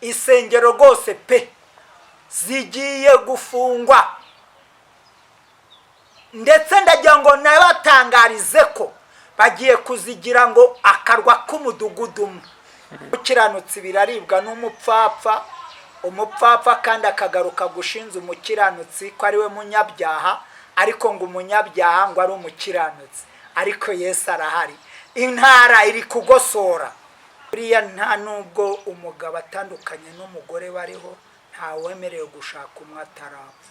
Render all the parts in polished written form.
insengero rwose pe zigiye gufungwa, ndetse ndagira ngo nabatangarize ko bagiye kuzigira ngo akarwa k'umudugudu umwe. Umukiranutsi biraribwa n'umupfapfa, umupfapfa kandi akagaruka gushinza umukiranutsi ko ari we munyabyaha, ariko ngo umunyabyaha ngo ari umukiranutsi, ariko Yesu arahari. Intara iri kugosora. Buriya nta nubwo umugabo atandukanye n'umugore bariho, nta wemerewe gushaka umwe atarapfa,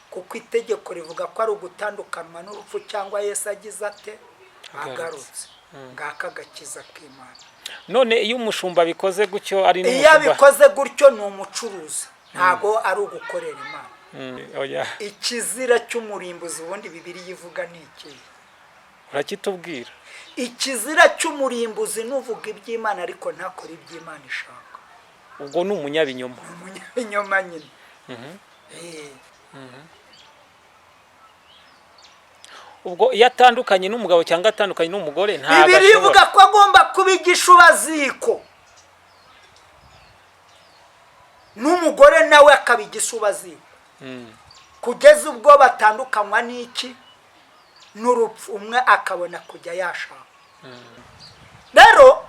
kuko itegeko rivuga ko ari ugutandukanwa n'urupfu cyangwa Yesu agize ate agarutse. Ngaka agakiza k'Imana. None iyo umushumba bikoze gutyo ari n'umushumba, iyo bikoze gutyo ni umucuruzi, ntago ari ugukorera Imana. Ikizira cy'umurimbuzi ubundi Bibiliya ivuga ni iki? Urakitubwira? Ikizira cy'umurimbuzi nuvuga iby'Imana ariko ntakora iby'Imana ishaka. Ubwo ni umunyabinyoma. Umunyabinyoma nyine. Ubwo iyo atandukanye n'umugabo cyangwa atandukanye n'umugore ntabwo Bibiliya ivuga ko agomba kubigisha ubaziko, n'umugore nawe akabigisha ubaziko, kugeza ubwo batandukanywa n'iki n'urupfu, umwe akabona kujya yashaka. Rero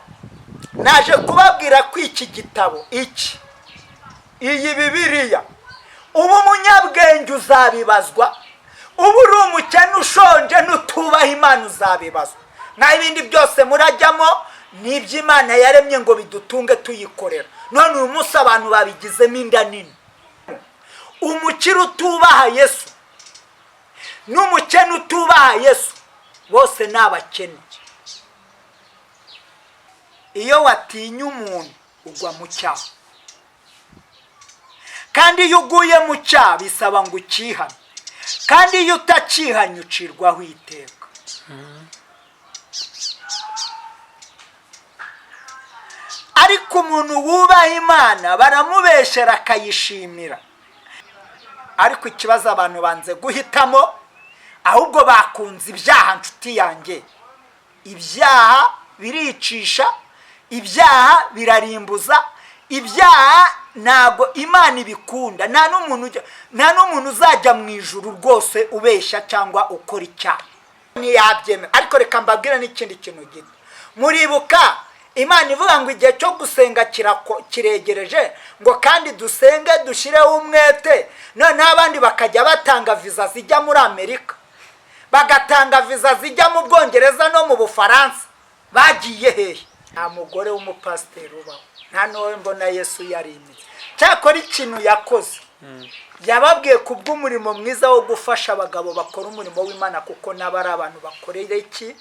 naje kubabwira ko iki gitabo iyi Bibiliya, ubu umunyabwenge uzabibazwa, ubu uri umukene ushonje n'utubaha Imana uzabibazwa. Naho ibindi byose murajyamo ni iby'Imana yaremye ngo bidutunge tuyikorera. None uyu munsi abantu babigizemo inda nini. Umukire utubaha Yesu n'umukene utubaha Yesu bose ni abakene. Iyo watinya umuntu ugwa mu cyaha, kandi iyo uguye mu cyaha bisaba ngo ukihane, kandi iyo utakihanye ucirwaho iteka. Ariko umuntu wubaha Imana baramubeshera akayishimira. Ariko ikibazo abantu banze guhitamo, ahubwo bakunze ibyaha. Nshuti yanjye, ibyaha biricisha, ibyaha birarimbuza, ibyaha ntabwo Imana ibikunda. Nta n'umuntu uzajya mu ijuru rwose ubeshya cyangwa ukora icyaha, ntiyabyemera. Ariko reka mbabwire n'ikindi kintu gito. Muribuka Imana ivuga ngo igihe cyo gusenga kiregereje, ngo kandi dusenge dushyireho umwete. None abandi bakajya batanga viza zijya muri Amerika, bagatanga viza zijya mu Bwongereza no mu Bufaransa. Bagiye hehe? Nta mugore w'umupasiteri ubaho, nta n'uwe mbona Yesu yarimye. Cyakora ikintu yakoze, yababwiye kubw'umurimo mwiza wo gufasha abagabo bakora umurimo w'Imana, kuko nabo ari abantu bakorera iki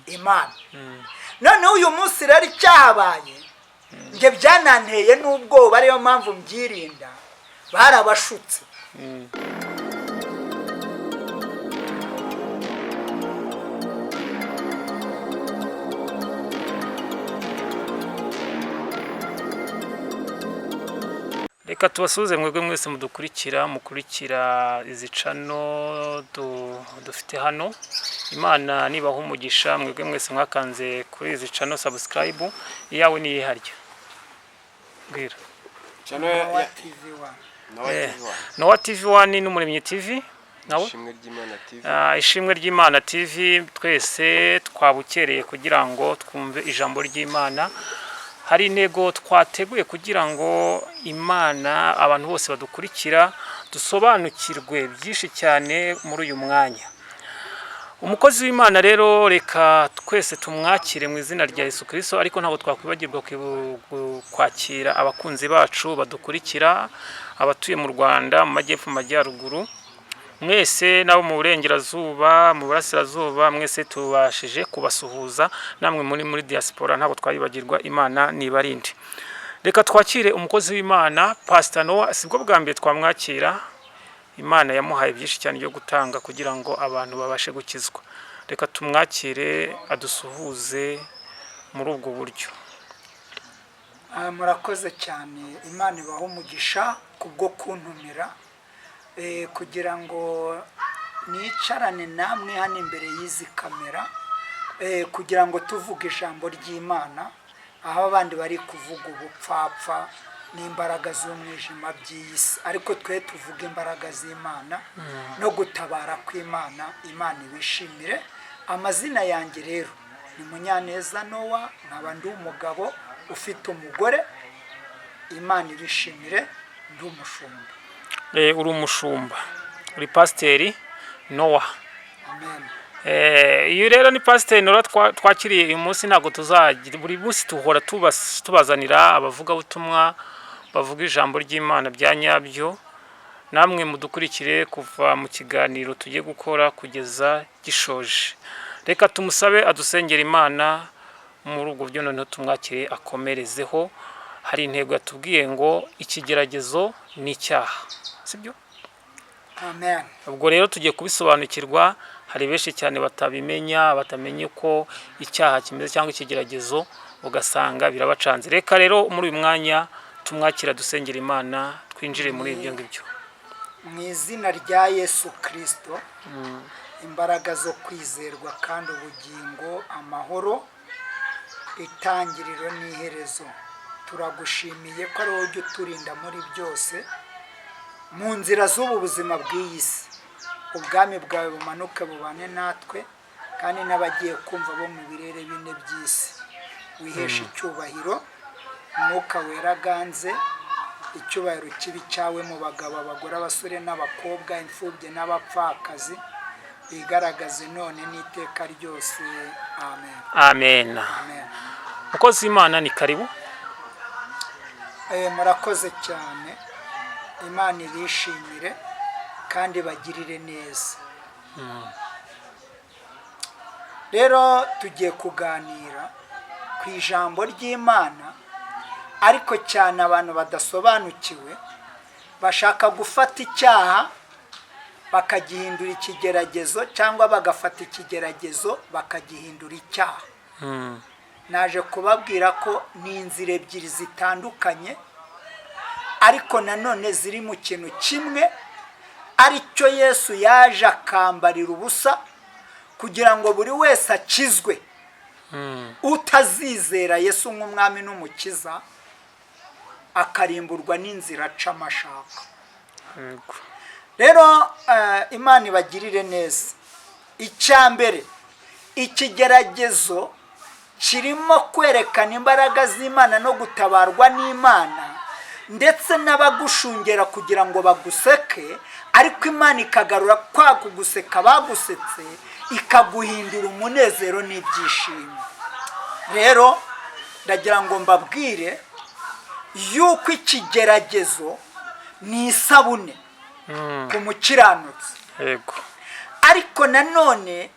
Imana. Noneho uyu munsi rero icyahabaye, njye byananteye n'ubwoba, ariyo mpamvu mbyirinda. Barabashutse. Reka tubasuhuze mwebwe mwese mukurikira izi channel dufite hano. Imana nibaha umugisha mwebwe mwese mwakanze kuri izi channel subscribe. Iyawe ni yiharya. Mbwira. Channel ya Nowa TV1 n'Umuremyi TV. Nawe Ishimwe ry'Imana TV. Twese twabukereye kugira ngo twumve ijambo ry'Imana. Hari intego twateguye kugira ngo Imana abantu bose badukurikira dusobanukirwe byinshi cyane muri uyu mwanya. Umukozi w'Imana rero reka twese tumwakire mu izina rya Yesu Kristo, ariko ntabwo twakwibagirwa kwakira abakunzi bacu badukurikira, abatuye mu Rwanda, mu majyepfo, mu majyaruguru, mwese nabo mu burengerazuba, mu burasirazuba, mwese tubashije kubasuhuza. Namwe muri diaspora ntabwo twayibagirwa. Imana nibarinde. Reka twakire umukozi w'Imana Pastor Noah. Sibwo bwa mbere twamwakira. Imana yamuhaye byinshi cyane byo gutanga kugira ngo abantu babashe gukizwa. Reka tumwakire adusuhuze muri ubwo buryo. Murakoze cyane. Imana ibaha umugisha kubwo kuntumira kugira ngo nicarane namwe hano imbere y'izi kamera, kugira ngo tuvuge ijambo ry'Imana, aho abandi bari kuvuga ubupfapfa ni imbaraga z'umwijima by'isi, ariko twe tuvuga imbaraga z'Imana no gutabara kw'Imana. Imana ibishimire. Amazina yanjye rero ni Munyaneza Nowa, nkaba ndi umugabo ufite umugore. Imana ibishimire, ndi umushumba. Uri umushumba, uri pasiteri Nowa. Amen. Iyo rero ni pasiteri Nowa twakiriye uyu munsi. Ntabwo tuzagira buri munsi, tuhora tubazanira abavugabutumwa bavuga ijambo ry'Imana bya nyabyo. Namwe mudukurikire kuva mu kiganiro tugiye gukora kugeza gishoje. Reka tumusabe adusengera Imana muri ubwo byo, noneho tumwakire akomerezeho. Hari intego yatubwiye ngo ikigeragezo ni icyaha, sibyo? Amen. Ubwo rero tugiye kubisobanukirwa. Hari benshi cyane batabimenya, batamenye ko icyaha kimeze cyangwa ikigeragezo, ugasanga birabacanze. Reka rero muri uyu mwanya tumwakira dusengera Imana, twinjire muri ibyo ngibyo. Mu izina rya Yesu Kristo, imbaraga zo kwizerwa kandi ubugingo, amahoro, itangiriro n'iherezo, turagushimiye ko ari wowe ujya uturinda muri byose mu nzira z'ubu buzima bw'iyi si. Ubwami bwawe bumanuke bubane natwe, kandi n'abagiye kumva bo mu birere bine by'isi. Wiheshe icyubahiro, Mwuka wera aganze, icyubahiro kibi cyawe mu bagabo, abagore, abasore n'abakobwa, imfubyi n'abapfakazi, bigaragaze none n'iteka ryose. Amen. Amen. Amen. Mukozi w'Imana ni karibu. Murakoze cyane. Imana ibishimire kandi bagirire neza. Rero tugiye kuganira ku ijambo ry'Imana, ariko cyane abantu badasobanukiwe bashaka gufata icyaha bakagihindura ikigeragezo, cyangwa bagafata ikigeragezo bakagihindura icyaha. Naje kubabwira ko ni inzira ebyiri zitandukanye, ariko nanone ziri mu kintu kimwe, aricyo Yesu yaje akambarira ubusa kugira ngo buri wese akizwe. Utazizera Yesu nk'umwami n'umukiza akarimburwa n'inzira aca amashaka. Rero Imana ibagirire neza. Icya mbere, ikigeragezo kirimo kwerekana imbaraga z'Imana no gutabarwa n'Imana, ndetse n'abagushungera kugira ngo baguseke, ariko Imana ikagarura kwa kuguseka bagusetse, ikaguhindura umunezero n'ibyishimo. Rero ndagira ngo mbabwire yuko ikigeragezo ni isabune ku mukiranutsi. Yego. Ariko nanone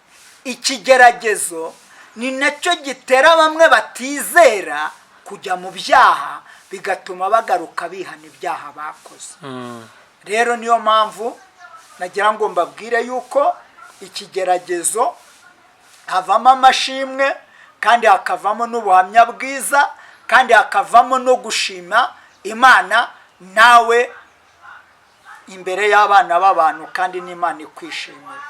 ikigeragezo ni nacyo gitera bamwe batizera kujya mu byaha, bigatuma bagaruka bihana ibyaha bakoze. Rero niyo mpamvu nagira ngo mbabwire yuko ikigeragezo havamo amashimwe, kandi hakavamo n'ubuhamya bwiza, kandi hakavamo no gushima Imana nawe imbere y'abana b'abantu, kandi n'Imana ikwishimira.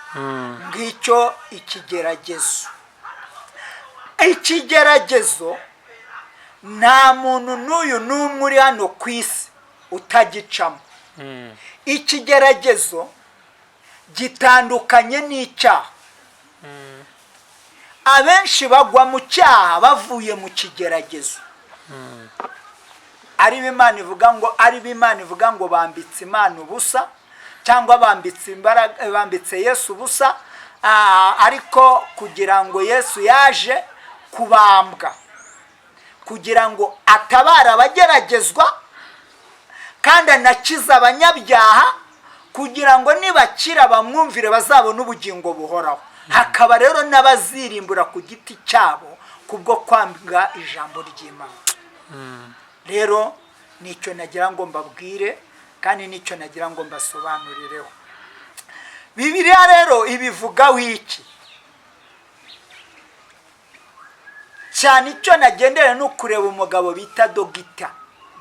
Ngicyo ikigeragezo. Ikigeragezo nta muntu n'uyu n'umwe uri hano ku isi utagicamo. Ikigeragezo gitandukanye n'icyaha. Abenshi bagwa mu cyaha bavuye mu kigeragezo. Ari Imana ivuga ngo bambitse Imana ubusa, cyangwa bambitse Yesu ubusa, ariko kugira ngo Yesu yaje kubambwa kugira ngo atabare abageragezwa, kandi anakize abanyabyaha, kugira ngo nibakira bamwumvire bazabone ubugingo buhoraho. Hakaba rero n'abazirimbura ku giti cyabo kubwo kwanga ijambo ry'Imana. Rero nicyo nagira ngo mbabwire, kandi nicyo nagira ngo mbasobanurireho. Bibiliya rero ibivugaho iki? Cyane icyo nagendera no kureba umugabo bita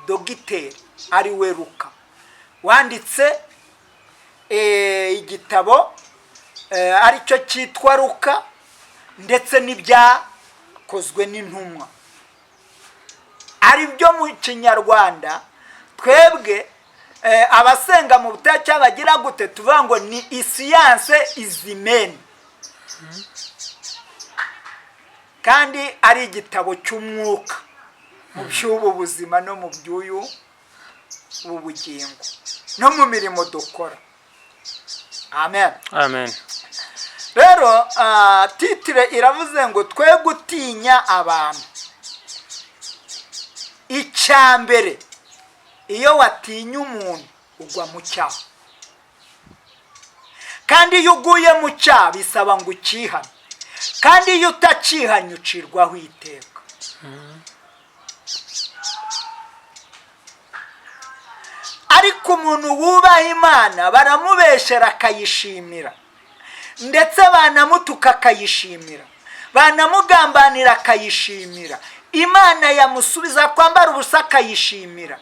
dogiteri ari we Luka, wanditse igitabo aricyo cyitwa Luka, ndetse n'ibyakozwe n'intumwa, ari byo mu Kinyarwanda twebwe abasenga mu butayu bagira gute tuvuga ngo ni isiyanse izimeni, kandi ari igitabo cy'umwuka mu by'ubu buzima no mu by'uyu bugingo no mu mirimo dukora. Amen. Amen. Rero titire iravuze ngo twe gutinya abantu. Icyambere, iyo watinya umuntu ugwa mu cyaha, kandi iyo uguye mu cyaha bisaba ngo ukihane, kandi iyo utakihanye ucirwaho iteka. Ariko umuntu wubaha Imana baramubeshera akayishimira, ndetse banamutuka akayishimira, banamugambanira akayishimira, Imana yamusubiza kwambara ubusa akayishimira,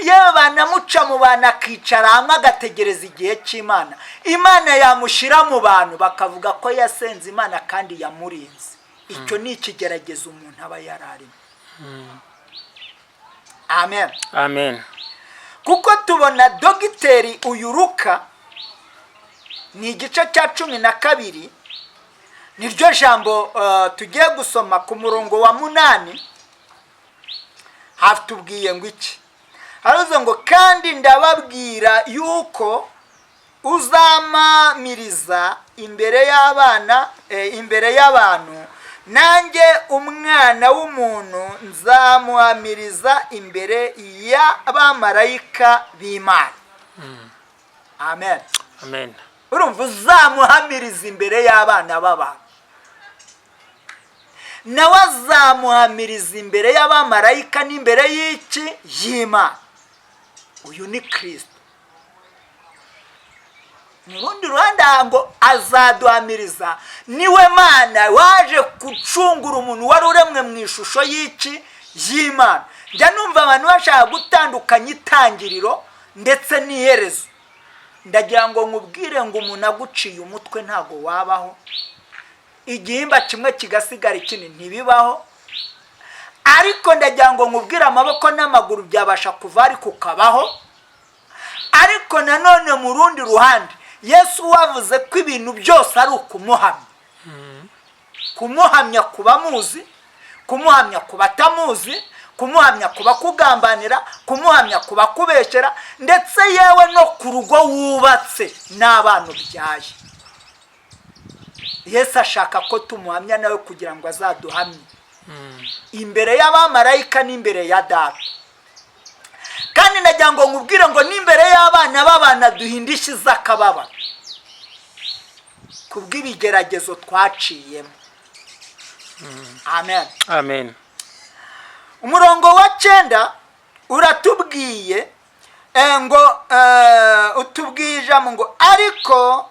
yewe banamuca mu bantu akicara hamwe agategereza igihe cy'Imana, Imana yamushyira mu bantu bakavuga ko yasenze Imana kandi yamurinze. Icyo ni ikigeragezo umuntu aba yararimo. Amen. Amen. Kuko tubona dogiteri uyu Luka ni igice cya 12, niryo jambo tugiye gusoma ku murongo wa 8, hatubwiye ngo iki? Haruze ngo kandi ndababwira yuko uzamamiriza imbere y'abantu, nanjye umwana w'umuntu nzamuhamiriza imbere y'abamarayika b'Imana. Amen. Amen. Urumva uzamuhamiriza imbere y'abana b'abantu, nawe azamuhamiriza imbere y'abamarayika n'imbere y'iki? Y'Imana. Uyu ni Kristo. Mu rundi ruhande ngo azaduhamiriza niwe Mana waje gucungura umuntu wari uremwe mu ishusho y'iki? Y'Imana. Njya numva abantu bashaka gutandukanya itangiriro ndetse n'iherezo. Ndagira ngo nkubwire ngo umuntu aguciye umutwe ntago wabaho, igihimba kimwe kigasigara ikindi ntibibaho. Ariko ndagira ngo nkubwire amaboko n'amaguru byabasha kuva ariko kukabaho. Ariko nanone mu rundi ruhande Yesu wavuze ko ibintu byose ari ukumuhamya. Kumuhamya kuba muzi, kumuhamya kuba tamuzi, kumuhamya kuba kugambanira, kumuhamya kuba kubeshyera, ndetse yewe no ku rugo wubatse n'abantu byaye. Yesu ashaka ko tumuhamya nawe kugira ngo azaduhamye imbere y'abamarayika n'imbere ya Data. Kandi ndagira ngo nkubwire ngo n'imbere y'abana b'abana duhindishiza akababaro kubw'ibigeragezo twaciyemo. Amen. Amen. Umurongo wa 9 uratubwiye ngo utubwiye ijambo ngo ariko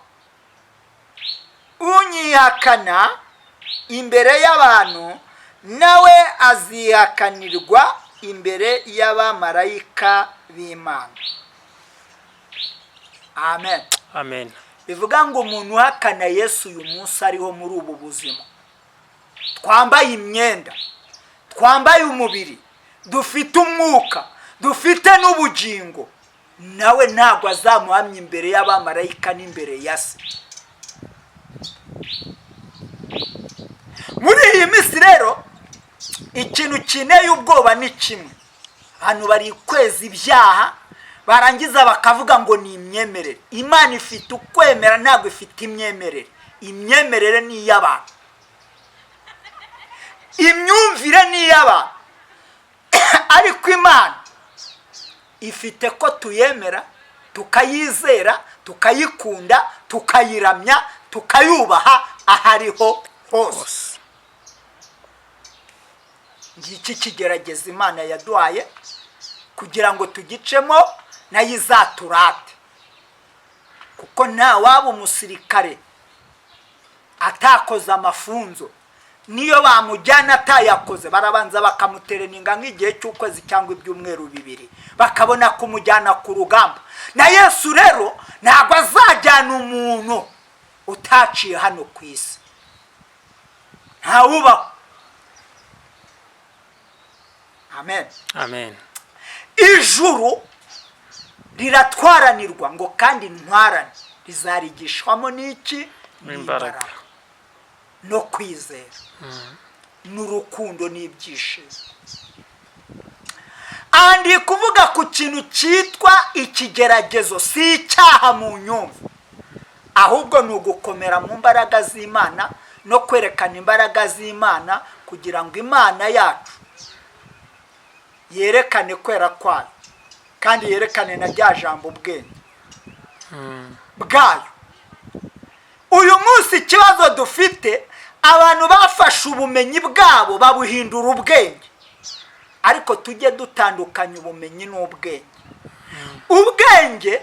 unyihakana imbere y'abantu nawe azihakanirwa imbere y'abamarayika b'Imana. Amen. Amen. Bivuga ngo umuntu uhakana Yesu uyu munsi ariho muri ubu buzima, twambaye imyenda, twambaye umubiri, dufite umwuka, dufite n'ubugingo, nawe ntabwo azamuhamya imbere y'abamarayika n'imbere ya Se. Muri iyi minsi rero ikintu kineye ubwoba ni kimwe: abantu bari kweza ibyaha barangiza bakavuga ngo ni imyemerere. Imana ifite ukwemera, ntabwo ifite imyemerere. Imyemerere ni iy'abantu, imyumvire ni iy'abantu. Ariko Imana ifite ko tuyemera, tukayizera, tukayikunda, tukayiramya, tukayubaha ahariho hose. Ngiki kigerageza Imana yaduhaye kugira ngo tugicemo nayo izaturate. Kuko nta waba umusirikare atakoze amafunzo, niyo bamujyana atayakoze barabanza bakamutereninga nk'igihe cy'ukwezi cyangwa ibyumweru 2 bakabona kumujyana ku rugamba. Na Yesu rero ntabwo azajyana umuntu utaciye hano ku isi, ntawubaho. Amen. Amen. ijuru riratwaranirwa ngo kandi ntwarane rizarigishwamo n'iki? N'imbaraga no kwizera n'urukundo n'ibyishimo. Andi kuvuga ku kintu cyitwa ikigeragezo, si icyaha mu nyumva, ahubwo ni ugukomera mu mbaraga z'Imana no kwerekana imbaraga z'Imana kugira ngo Imana yacu yerekane kwera kwayo kandi yerekane na rya jambo ubwenge bwayo. Uyu munsi ikibazo dufite, abantu bafashe ubumenyi bwabo babuhindura ubwenge, ariko tujye dutandukanya ubumenyi n'ubwenge. Ubwenge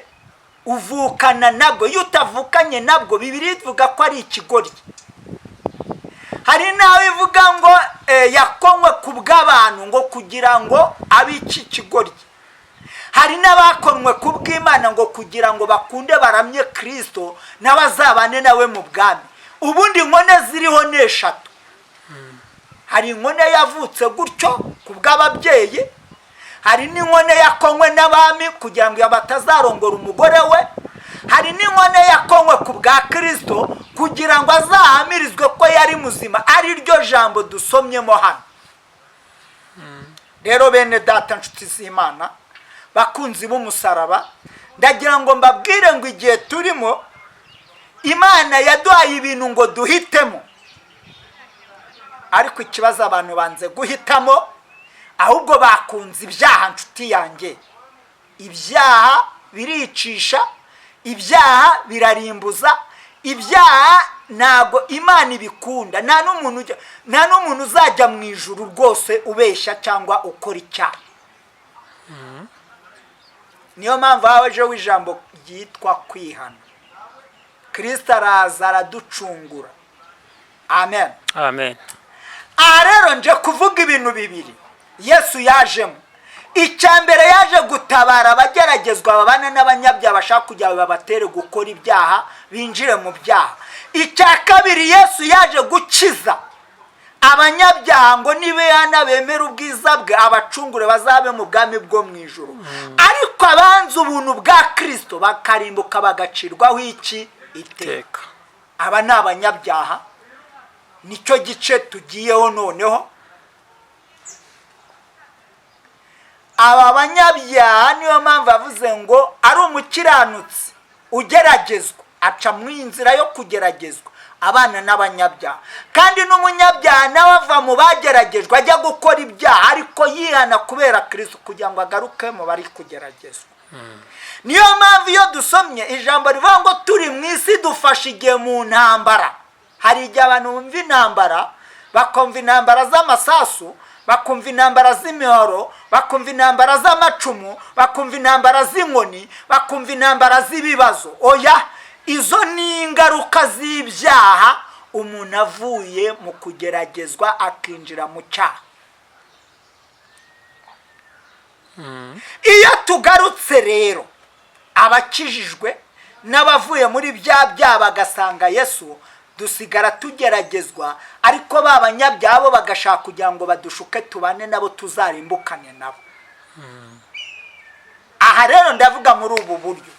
uvukana nabwo, iyo utavukanye nabwo Bibiliya ivuga ko ari ikigoryi. Hari nawe ivuga ngo yakonywe ku bw'abantu ngo kugira ngo abe iki kigoryi. Hari n'abakonywe ku bw'Imana ngo kugira ngo bakunde baramye Kristo n'abazabane nawe mu bwami. Ubundi inkone ziriho n'eshatu. Hari inkone yavutse gutyo ku bw'ababyeyi, hari n'inkone yakonywe n'abami kugira ngo batazarongora umugore we, hari n'inkone yakonywe ku bwa Kristo kugira ngo azahamirizwe ko yari muzima, ari ryo jambo dusomyemo hano. Rero bene data, nshuti z'Imana, bakunzi b'umusaraba, ndagira ngo mbabwire ngo igihe turimo Imana yaduhaye ibintu ngo duhitemo, ariko ikibazo abantu banze guhitamo, ahubwo bakunze ibyaha. Nshuti yanjye, ibyaha biricisha, ibyaha birarimbuza, ibyaha ntabwo Imana ibikunda. nta n'umuntu uzajya mu ijuru rwose ubeshya cyangwa ukora icyaha. Niyo mpamvu habajeho ijambo ryitwa kwihana. Kristo araza araducungura. Amen. Amen. Aha rero nje kuvuga ibintu bibiri Yesu yajemo. Icya mbere, yaje gutabara abageragezwa babana n'abanyabyaha bashaka kugira babatere gukora ibyaha, binjire mu byaha. Icya kabiri, Yesu yaje gukiza abanyabyaha ngo nibehana bemera ubwiza bwe abacungure bazabe mu bwami bwo mu ijuru. Ariko abanze ubuntu bwa Kristo bakarimbuka bagacirwaho iki? Iteka. Aba ni abanyabyaha. Nicyo gice tugiyeho noneho. Aba banyabyaha niyo mpamvu avuze ngo ari umukiranutsi ugeragezwa aca mu inzira yo kugeragezwa abana n'abanyabyaha, kandi n'umunyabyaha nawe ava mu bageragejwe ajya gukora ibyaha, ariko yihana kubera Kristo kugira ngo agaruke mu bari kugeragezwa. Niyo mpamvu iyo dusomye ijambo rivuga ngo turi mu isi dufashe igihe mu ntambara. Hari igihe abantu bumva intambara bakumva intambara z'amasasu, bakumva intambara z'imihoro, bakumva intambara z'amacumu, bakumva intambara z'inkoni, bakumva intambara z'ibibazo. Oya, izo ni ingaruka z'ibyaha umuntu avuye mu kugeragezwa akinjira mu cyaha. Iyo tugarutse rero abakijijwe n'abavuye muri bya byaha bagasanga Yesu, dusigara tugeragezwa, ariko babanyabyaha bo bagashaka kugira ngo badushuke tubane nabo tuzarimbukane nabo. Aha rero ndavuga muri ubu buryo.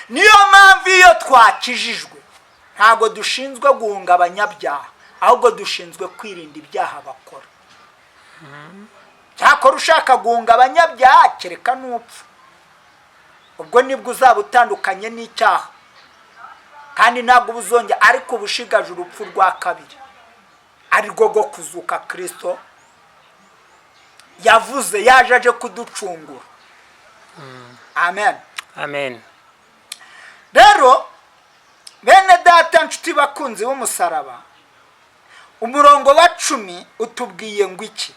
Niyo mpamvu iyo twakijijwe ntabwo dushinzwe guhunga abanyabyaha, ahubwo dushinzwe kwirinda ibyaha bakora. Cyakora ushaka guhunga abanyabyaha kereka n'upfa, ubwo nibwo uzaba utandukanye n'icyaha, kandi ntabwo ubuzongera, ariko ubushigaje urupfu rwa kabiri, ari rwo rwo kuzuka Kristo yavuze yaje aje kuducungura. Amen. Amen. Rero bene data, nshuti bakunzi b'umusaraba, umurongo wa 10 utubwiye ngo iki?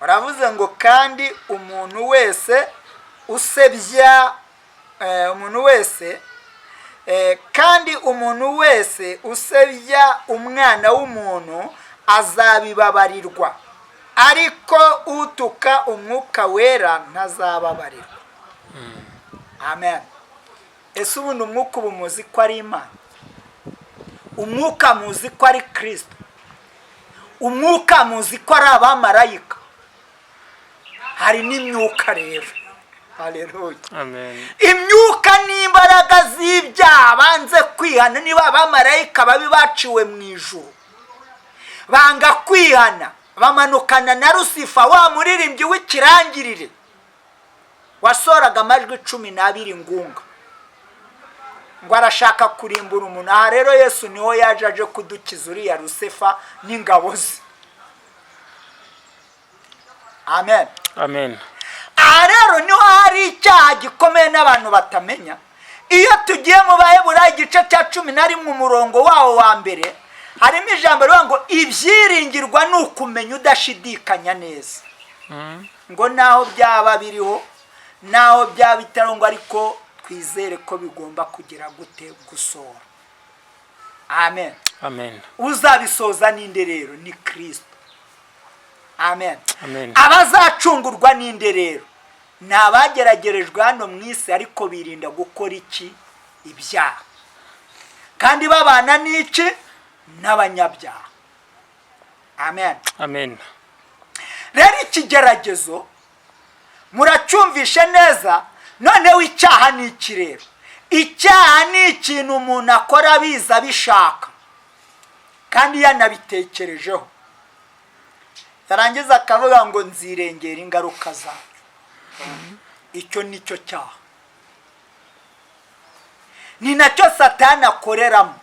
Uravuze ngo kandi umuntu wese usebya kandi umuntu wese usebya umwana w'umuntu azabibabarirwa, ariko utuka umwuka wera ntazababarirwa. Amen. Ese ubundi umwuka ubu muzi ko ari Imana? Umwuka muzi ko ari Kristo? Umwuka muzi ko ari abamarayika? Hari n'imyuka rero. haleluya amen imyuka n'imbaraga z'ibyaha banze kwihana niba abamarayika babi baciwe mu ijuru banga kwihana bamanukana na Lusifa wa muririmbyi w'ikirangirire wasoraga amajwi 12 ngunga ngo arashaka kurimbura umuntu. Aha rero Yesu niho yaje kudukiza uriya Lusifa n'ingabo ze. Amen amen. Aha rero niho hari icyaha gikomeye n'abantu batamenya. Iyo tugiye mu Baheburayo igice cya 11 umurongo wawo wa mbere harimo ijambo rivuga ngo ibyiringirwa ni ukumenya udashidikanya neza. Ngo naho byaba biriho naho byaba bitarongo ariko twizere ko bigomba kugira gute gusohora. Amen amen. Uzabisoza ninde rero? Ni Kristo. Amen amen. Abazacungurwa ninde rero? Ni abageragerejwe hano mu isi ariko birinda gukora iki? Ibyaha, kandi babana n'iki? N'abanyabyaha. Amen amen. Rero ikigeragezo muracyumvishe neza. Noneho icyaha ni iki rero? Icyaha ni ikintu umuntu akora biza bishaka kandi yanabitekerejeho, yarangiza akavuga ngo nzirengera ingaruka zayo. Icyo nicyo cyaha, ni nacyo Satani akoreramo,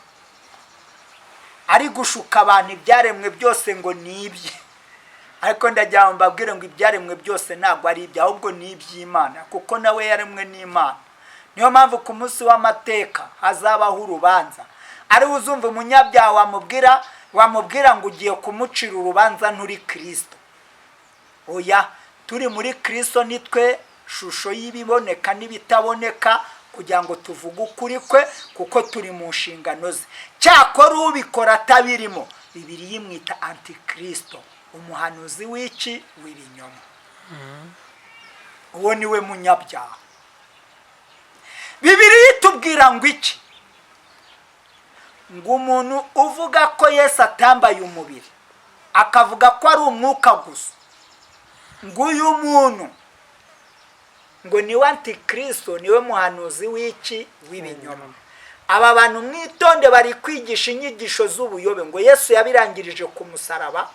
ari gushuka abantu ibyaremwe byose ngo ni ibye. Ariko ndagira mbabwire ngo ibyaremwe byose ntabwo ari ibye, ahubwo ni iby'Imana, kuko nawe yaremwe n'Imana. Niyo mpamvu ku munsi w'amateka hazabaho urubanza, ari uzumva umunyabyaha wamubwira ngo ugiye kumucira urubanza nturi Kristo. Oya, turi muri Kristo nitwe shusho y'ibiboneka n'ibitaboneka, kugira ngo tuvuge ukuri kwe, kuko turi mu nshingano ze. Cyakora ubikora atabirimo, Bibiliya imwita antikristo, umuhanuzi w'iki? W'ibinyoma. Uwo niwe munyabyaha. Bibiliya itubwira ngo iki? Ngo umuntu uvuga ko Yesu atambaye umubiri akavuga ko ari umwuka gusa, ngo uyu muntu ngo niwe antikristo, niwe muhanuzi w'iki? W'ibinyoma. Aba bantu mwitonde, bari kwigisha inyigisho z'ubuyobe ngo Yesu yabirangirije ku musaraba,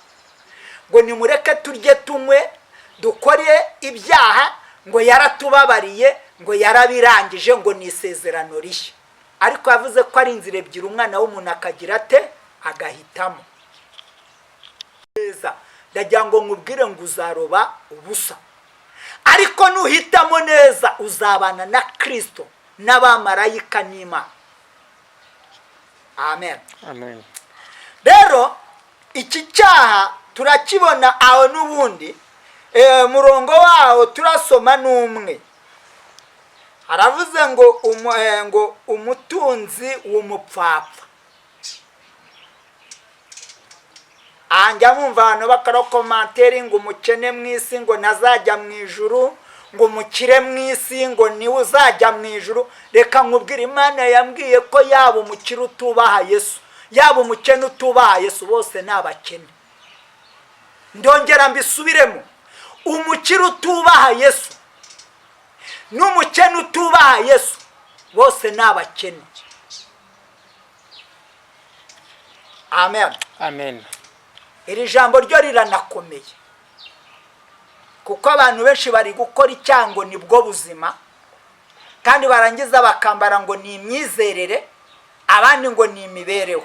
ngo nimureke turye tunywe dukore ibyaha, ngo yaratubabariye, ngo yarabirangije, ngo ni isezerano rishya. Ariko yavuze ko ari inzira ebyiri umwana w'umuntu akagira ate? Agahitamo. Ndagira ngo nkubwire ngo uzaroba ubusa, ariko nuhitamo neza uzabana na Kristo n'abamarayika n'Imana. Amen amen. Rero iki cyaha turakibona aho n'ubundi murongo waho turasoma n'umwe. Aravuze ngo umutunzi w'umupfapfa. Anja mumva abantu bakarokomantere ngo umukene mu isi ngo nazajya mu ijuru, ngo umukire mu isi ngo niwe uzajya mu ijuru. Reka nkubwire, Imana yambwiye ko yaba umukire utubaha Yesu, yaba umukene utubaha Yesu, bose ni abakene. Ndongera mbisubiremo, umukire utubaha Yesu n'umukene utubaha Yesu bose ni abakene. Amen amen. Iri jambo ryo riranakomeye, kuko abantu benshi bari gukora icyango nibwo buzima, kandi barangiza bakambara ngo ni imyizerere, abandi ngo ni imibereho.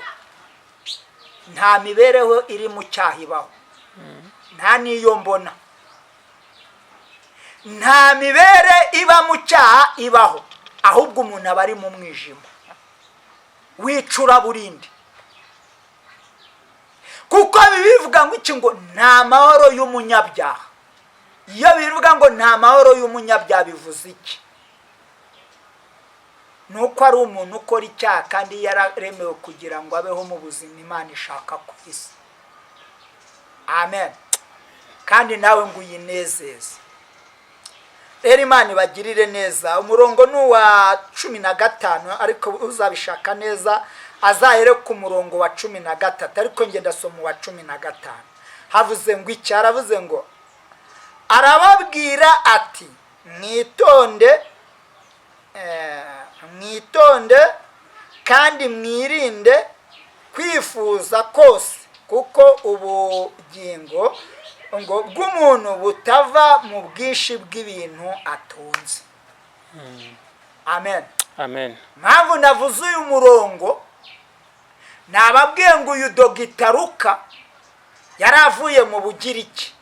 Nta mibereho iri mu cyaha ibaho, nta niyo mbona. Nta mibere iba mu cyaha ibaho, ahubwo umuntu aba ari mu mwijima wicura burindi. Kuko bivuga ngo iki? Ngo nta mahoro y'umunyabyaha. Iyo bivuga ngo nta mahoro y'umunyabyaha bivuze iki? Nuko ari umuntu ukora icyaha kandi yararemewe kugira ngo abeho mu buzima Imana ishaka ku isi. Amen. Kandi nawe ngo uyinezeze. Rero Imana ibagirire neza. Umurongo ni uwa 15, ariko uzabishaka neza azahere ku murongo wa 13, ariko nge ndasoma uwa 15. Havuze ngo iki? Aravuze ngo arababwira ati mwitonde kandi mwirinde kwifuza kose, kuko ubugingo ngo bw'umuntu butava mu bwinshi bw'ibintu atunze. Amen. Amen. Mpamvu navuze uyu murongo, nababwiye ngo uyu Dogita Luka yari avuye mu Bugiriki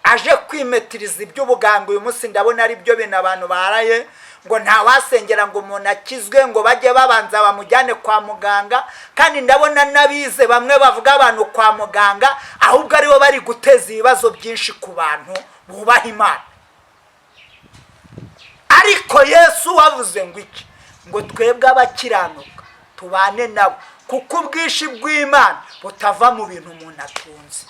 aje kwimetiriza iby'ubuganga. Uyu munsi ndabona ari byo bintu abantu baraye ngo ntawasengera ngo umuntu akizwe, ngo bajye babanza bamujyane kwa muganga. Kandi ndabona n'abize bamwe bavuga abantu kwa muganga, ahubwo aribo bari guteza ibibazo byinshi ku bantu bubaha Imana. Ariko Yesu wavuze ngo iki? Ngo twebwe abakiranuka tubane nabo, kuko ubwinshi bw'Imana butava mu bintu umuntu atunze.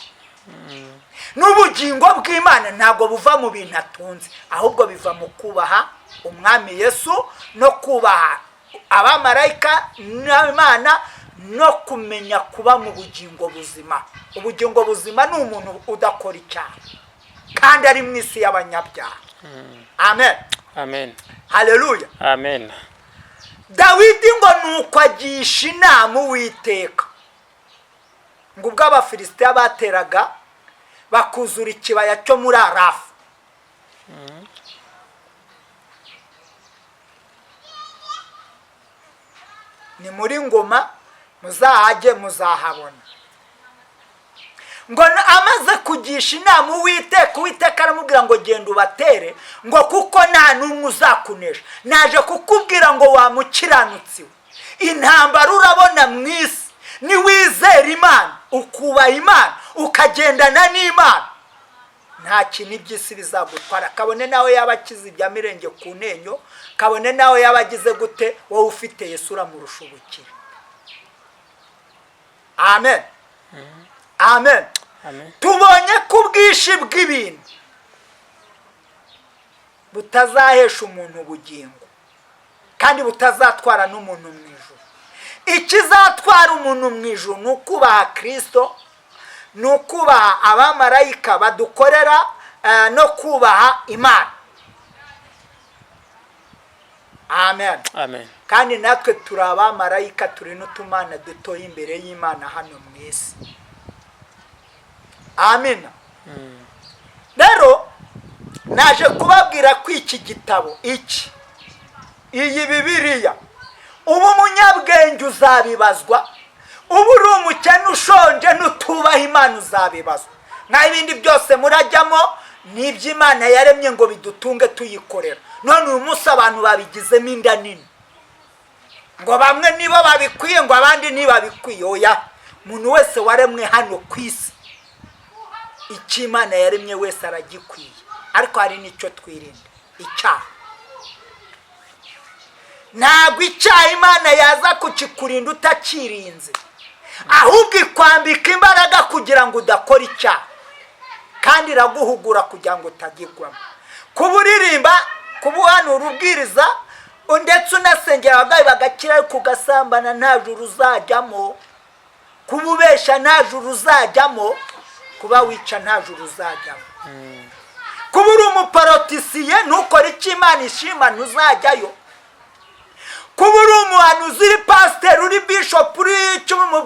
N'ubugingo bw'Imana ntabwo buva mu bintu atunze, ahubwo biva mu kubaha umwami Yesu no kubaha abamarayika n'Imana no kumenya kuba mu bugingo buzima. Ubugingo buzima ni umuntu udakora icyaha kandi ari mu isi y'abanyabyaha. Amen. Amen. Haleluya. Amen. Dawidi ngo nuko agisha inama Uwiteka, ngo ubwo Abafilisitiya bateraga bakuzura ikibaya cyo muri Arafu. Ni muri Ngoma, muzahajye muzahabona. Ngo amaze kugisha inama Uwiteka aramubwira ngo genda ubatere, ngo kuko nta n'umwe uzakunesha. Naje kukubwira ngo wamukiranutsi we, intambara urabona mu isi ni wizera Imana, ukubaha Imana, ukagendana n'Imana, nta kintu iby'isi bizagutwara. Kabone nawe yaba akize ibya mirenge ku ntenyo, kabone nawe yaba agize gute, wowe ufite Yesu uramurusha ubukire. Amen. Amen. Amen. Tubonye ko ubwinshi bw'ibintu butazahesha umuntu ubugingo kandi butazatwara n'umuntu mu ijuru. Ikizatwara umuntu mu ijuru ni ukubaha Kristo, ni ukubaha abamarayika badukorera, no kubaha Imana. Amen. Amen. Kandi natwe turi abamarayika, turi n'utumana dutoye imbere y'Imana hano mu isi. Amen. Rero naje kubabwira ko iki gitabo iyi Bibiliya, ubu umunyabwenge uzabibazwa, ubu uri umukene ushonje n'utubaha Imana uzabibazwa. Nta ibindi byose murajyamo ni iby'Imana yaremye ngo bidutunge tuyikorera. None uyu munsi abantu babigizemo inda nini, ngo bamwe nibo babikwiye ngo abandi ntibabikwiye. Oya, umuntu wese waremwe hano ku isi, icyo Imana yaremye wese aragikwiye. Ariko hari n'icyo twirinda, icyaha. Ntabwo icyaha Imana yaza kukikurinda utakirinze, ahubwo ikwambika imbaraga kugira ngo udakora icyaha, kandi iraguhugura kugira ngo utagigwamo. Kuburirimba, kubuhanura, ubwiriza, ndetse unasengera abagayi bagakira, ariko ugasambana nta juru uzajyamo, kububesha nta juru uzajyamo, kuba wica nta juru uzajyamo. Kuba uri umuparotisiye ntukore icyo Imana ishima ntuzajyayo. Kuba uri umuhanuzi, uri pasiteri, uri bishopu, uri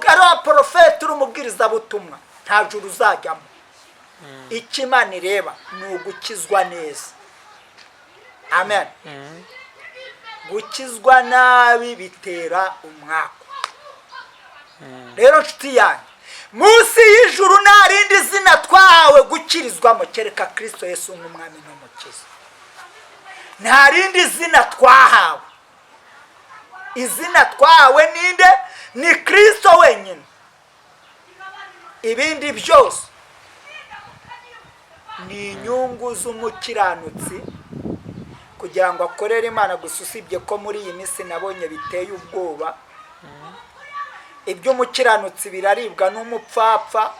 ari wa porofeti, uri umubwirizabutumwa, nta juru uzajyamo. Icyo Imana ireba ni ugukizwa neza. Amen. Gukizwa nabi bitera umwaka. Rero nshuti yanjye, munsi y'ijuru nta rindi zina twahawe gukirizwamo kereka Kristo Yesu nk'umwami n'umukiza. Nta rindi zina twahawe. Izina twahawe ninde? Ni Kristo wenyine. Ibindi byose ni inyungu z'umukiranutsi kugira ngo akorere Imana gusa. Usibye ko muri iyi minsi nabonye biteye ubwoba, iby'umukiranutsi biraribwa n'umupfapfa,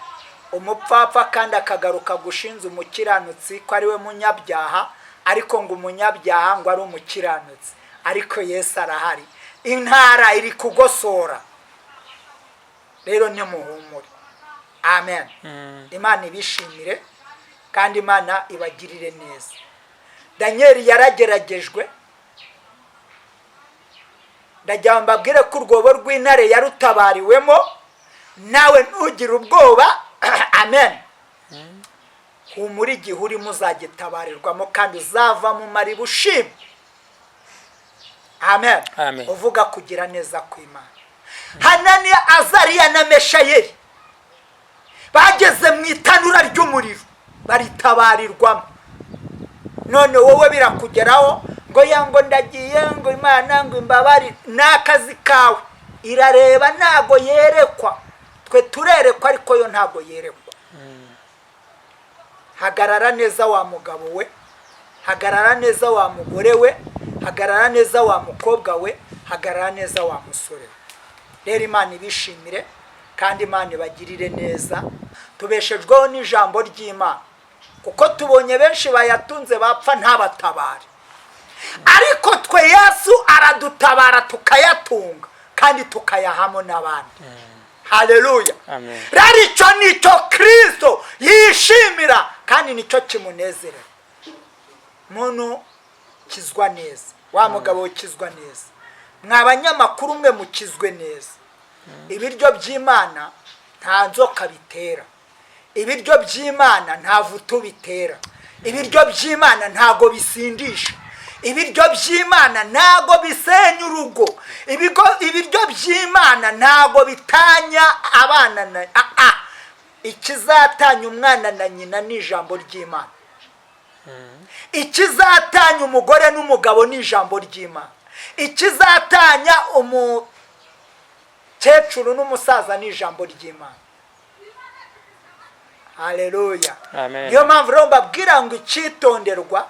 umupfapfa kandi akagaruka gushinza umukiranutsi ko ari we munyabyaha, ariko ngo umunyabyaha ngo ari umukiranutsi. Ariko Yesu arahari, intara iri kugosora. Rero ntimuhumure. Amen. Imana ibishimire. kandi Imana ibagirire neza. Daniel yarageragejwe, ndagira mbabwire ko urwobo rw'intare yarutabariwemo, nawe ntugire ubwoba. Amen. Humura igihe urimo uzagitabarirwamo kandi uzava mu mariba ushima. Amen. Uvuga kugira neza kw'Imana. Hananiya, Azariya na Meshayeli bageze mu itanura ry'umuriro baritabarirwamo. None wowe birakugeraho ngo yango ndagiye ngo Imana ngo imbabari, n'akazi kawe irareba, ntago yerekwa. Twe turerekwa ariko yo ntago yerekwa. Hagarara neza wa mugabo we, hagarara neza wa mugore we, hagarara neza wa mukobwa we, hagarara neza wa musore we. Rero Imana ibishimire kandi Imana ibagirire neza. Tubeshejweho n'ijambo ry'Imana, kuko tubonye benshi bayatunze bapfa ntabatabare, ariko twe Yesu aradutabara tukayatunga kandi tukayahamo n'abandi. Haleluya. Rero icyo nicyo Kristo yishimira kandi nicyo kimunezera. Muntu kizwa neza, wa mugabo ukizwa neza, mwabanyamakuru mwe mukizwe neza. Ibiryo by'Imana nta nzoka bitera, ibiryo by'Imana nta vutu bitera, ibiryo by'Imana ntago bisindisha, ibiryo by'Imana ntago bisenya urugo, ibiryo by'Imana ntago bitanya abana na ikizatanya umwana na nyina ni ijambo ry'Imana. Ikizatanya umugore n'umugabo ni ijambo ry'Imana. Ikizatanya umukecuru n'umusaza ni ijambo ry'Imana. Haleluya. Niyo mpamvu rero mbabwira ngo icyitonderwa,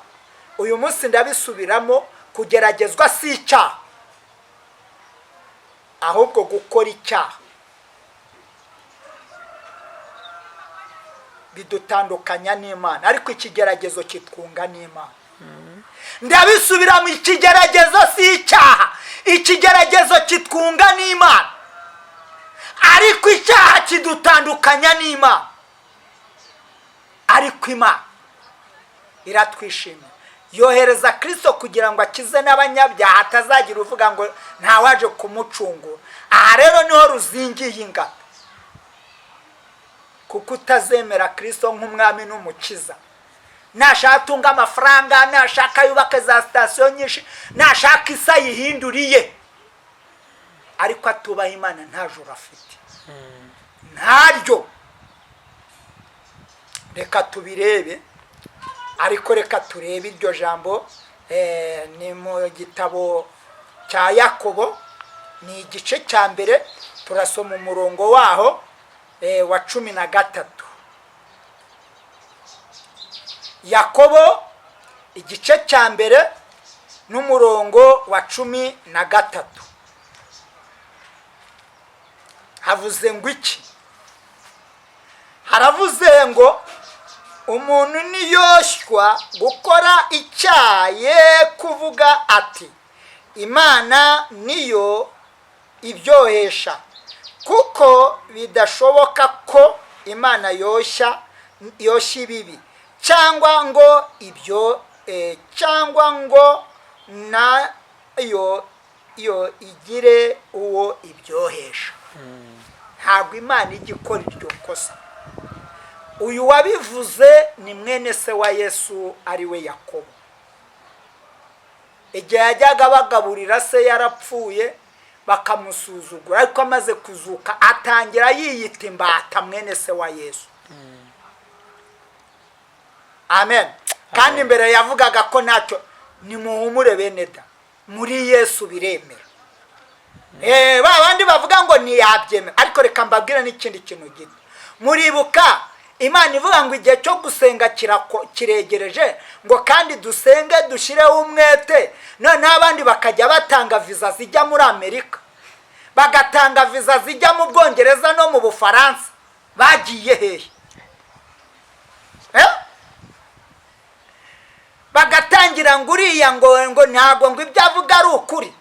uyu munsi ndabisubiramo, kugeragezwa si icyaha, ahubwo gukora icyaha bidutandukanya n'Imana, ariko ikigeragezo kitwunga n'Imana. Ndabisubiramo, ikigeragezo si icyaha, ikigeragezo kitwunga n'Imana, ariko icyaha kidutandukanya n'Imana. Ariko Imana iratwishimira, yohereza Kristo kugira ngo akize n'abanyabyaha, atazagira uvuga ngo ntawaje kumucungura. Aha rero niho ruzingiye ingata, kuko utazemera Kristo nk'umwami n'umukiza, nashaka atunga amafaranga, nashaka yubake za sitasiyo nyinshi, nashaka isi ayihinduriye, ariko atubaha Imana nta juru afite, ntaryo. Reka tubirebe, ariko reka turebe iryo jambo. Ni mu gitabo cya Yakobo, ni igice cya mbere, turasoma umurongo waho wa 13. Yakobo igice cya mbere n'umurongo wa 13. Havuze ngo iki? Haravuze ngo umuntu niyoshywa gukora icyaha ye kuvuga ati Imana niyo ibyohesha, kuko bidashoboka ko Imana yoshya ibibi, cyangwa ngo ibyo cyangwa ngo nayo igire uwo ibyohesha. Ntabwo Imana igikora iryo kosa. Uyu wabivuze ni mwene se wa Yesu, ari we Yakobo. Igihe yajyaga bagaburira se yarapfuye bakamusuzugura, ariko amaze kuzuka atangira yiyita imbata mwene se wa Yesu. Amen. Kandi imbere yavugaga ko ntacyo, nimuhumure bene da, muri Yesu biremera. Babandi bavuga ngo ntiyabyemera, ariko reka mbabwire n'ikindi kintu gito. Muribuka Imana ivuga ngo igihe cyo gusenga kiregereje, ngo kandi dusenge dushireho umwete. None abandi bakajya batanga viza zijya muri Amerika, bagatanga viza zijya mu Bwongereza no mu Bufaransa. Bagiye hehe? Bagatangira ngo uriya ngo ntabwo ngo ibyo avuga ari ukuri,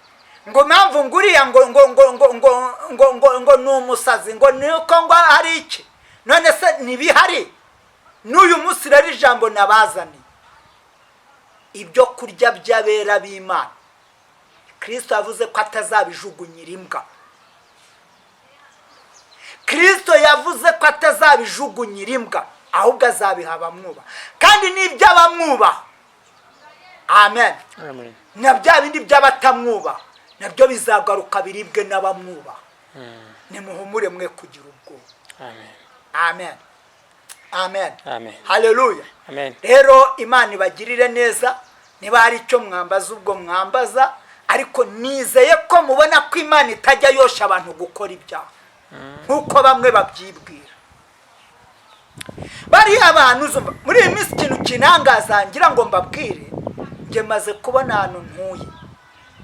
ngo mpamvu ngo uriya ngo ni umusazi, ngo nuko ngo ari iki. None se ntibihari? n'uyu munsi rero ijambo nabazaniye ibyo kurya by'abera b'Imana Kristo yavuze ko atazabijugunyira imbwa. Kristo yavuze ko atazabijugunyira imbwa ahubwo azabiha abamwubaha kandi n'ibyo abamwubaha. Amen. Amen. Na bya bindi by'abatamwubaha nabyo bizagaruka biribwe n'abamwubaha. Nimuhumure mwe kugira ubwoba. Amen. Amen. Amen. Amen. Hallelujah. Amen. Rero Imana ibagirire neza, niba hari icyo mwambaza ubwo mwambaza, ariko nizeye ko mubona ko Imana itajya yosha abantu gukora ibyaha nkuko bamwe babyibwira. Bari abantu zumva muri iyi minsi ikintu kinangaza ngira ngo mbabwire, nge maze kubona ahantu ntuye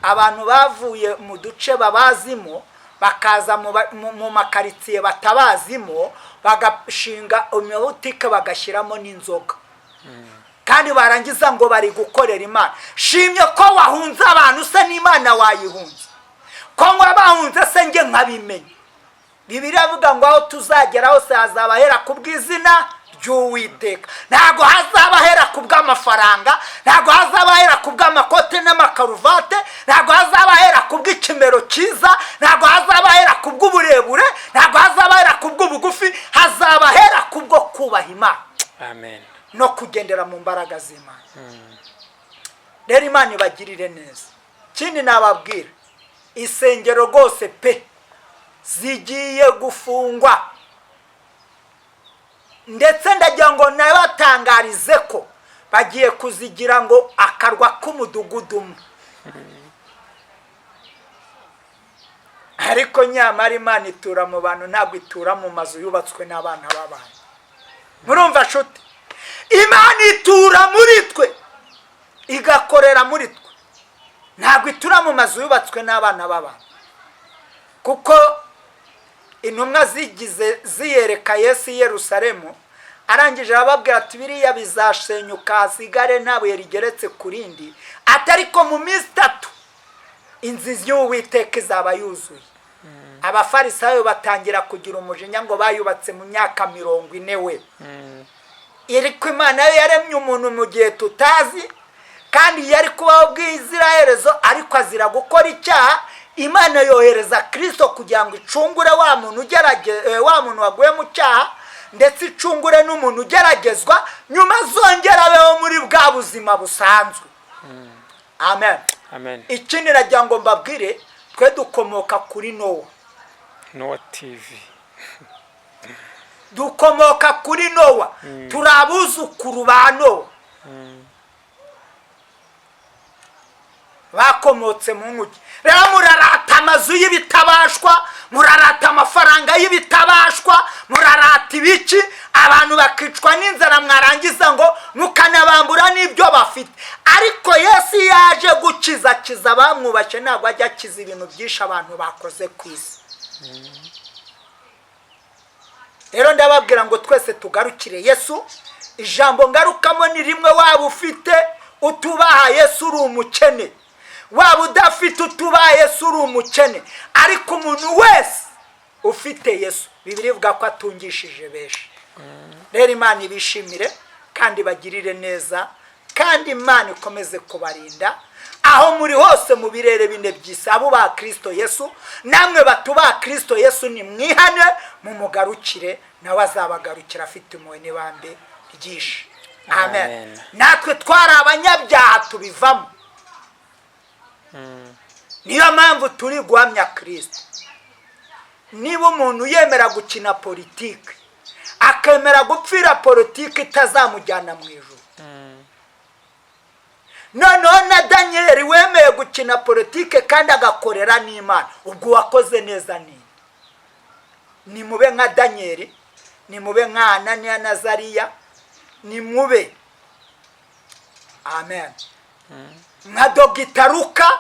abantu bavuye mu duce babazimo bakaza mu makaritsiye batabazimo bagashinga imibutike bagashyiramo n'inzoga, kandi barangiza ngo bari gukorera Imana. Shimye ko wahunze abantu se n'Imana wayihunze, ko mwabahunze se nge nkabimenya. Bibiliya avuga ngo aho tuzagera hose hazabahera kubw'izina ry'Uwiteka. Ntago hazabahera kubw'amafaranga, ntago hazabahera kubw'amakote n'amakaruvate, ntago hazabahera kubw'ikimero cyiza, ntago hazabahera kubw'uburebure, ntago hazabahera kubw'ubugufi, hazabahera kubwo kubaha Imana. Amen. No kugendera mu mbaraga z'Imana. Rero Imana ibagirire neza. Kindi nababwira, insengero rwose pe zigiye gufungwa, ndetse ndagira ngo nabatangarize ko bagiye kuzigira ngo akarwa k'umudugudu umwe. Ariko nyamara Imana itura mu bantu, ntabwo itura mu mazu yubatswe n'abana b'abantu. Murumva nshuti, Imana itura muri twe igakorera muri twe, ntabwo itura mu mazu yubatswe n'abana b'abantu. Kuko intumwa zigize ziyereka Yesu i Yerusalemu, arangije ababwira ati biriya bizashenyuka hasigare nta buye rigeretse ku rindi, atariko mu minsi 3 inzu y'Uwiteka izaba yuzuye. Abafarisayo batangira kugira umujinya ngo bayubatse mu myaka 40 we. Iriko Imana yo yaremye umuntu mu gihe tutazi, kandi yari kubaho bw'Isiraelezo, ariko azira gukora icyaha. Imana yohereza Kristo kugira ngo icungure wa muntu wa muntu waguye mu cyaha, ndetse icungure n'umuntu ugeragezwa, nyuma zongera abeho muri bwa buzima busanzwe. Amen. Amen. Ikindi nagira ngo mbabwire, twe dukomoka kuri Noah TV. Dukomoka kuri Noah. Turabuzukuru ba Noah. Bakomotse mu nkuge. Rero murarata amazu y'ibitabashwa, murarata amafaranga y'ibitabashwa, murarata ibiki, abantu bakicwa n'inzara, mwarangiza ngo mukanabambura n'ibyo bafite. Ariko Yesu yaje gukiza bamwubashye, ntabwo ajya akiza ibintu byinshi abantu bakoze ku isi. Rero ndababwira ngo twese tugarukire Yesu. Ijambo ngarukamo ni rimwe, waba ufite utubaha Yesu uri umukene, waba udafite utubaha Yesu uri umukene, ariko umuntu wese ufite Yesu Bibiliya ivuga ko atungishije benshi. Rero Imana ibishimire kandi bagirire neza, kandi Imana ikomeze kubarinda aho muri hose mu birere bine by'isi. Abo ba Kristo Yesu, namwe batuba Kristo Yesu, ni mwihane mu mugarukire, nawe azabagarukira afite impuhwe n'ibambe ryinshi. Amen. Natwe twari abanyabyaha tubivamo. Niyo mpamvu turi guhamya Kristo. Niba umuntu yemera gukina politiki, akemera gupfira politiki itazamujyana mu ijuru. Noneho na Daniel wemeye gukina politiki kandi agakorera n'Imana, ubwo wakoze neza nini? Ni mube nka Daniel, ni mube nka Ananiya na Azariya, ni mube. Amen. Nka Dogita Luka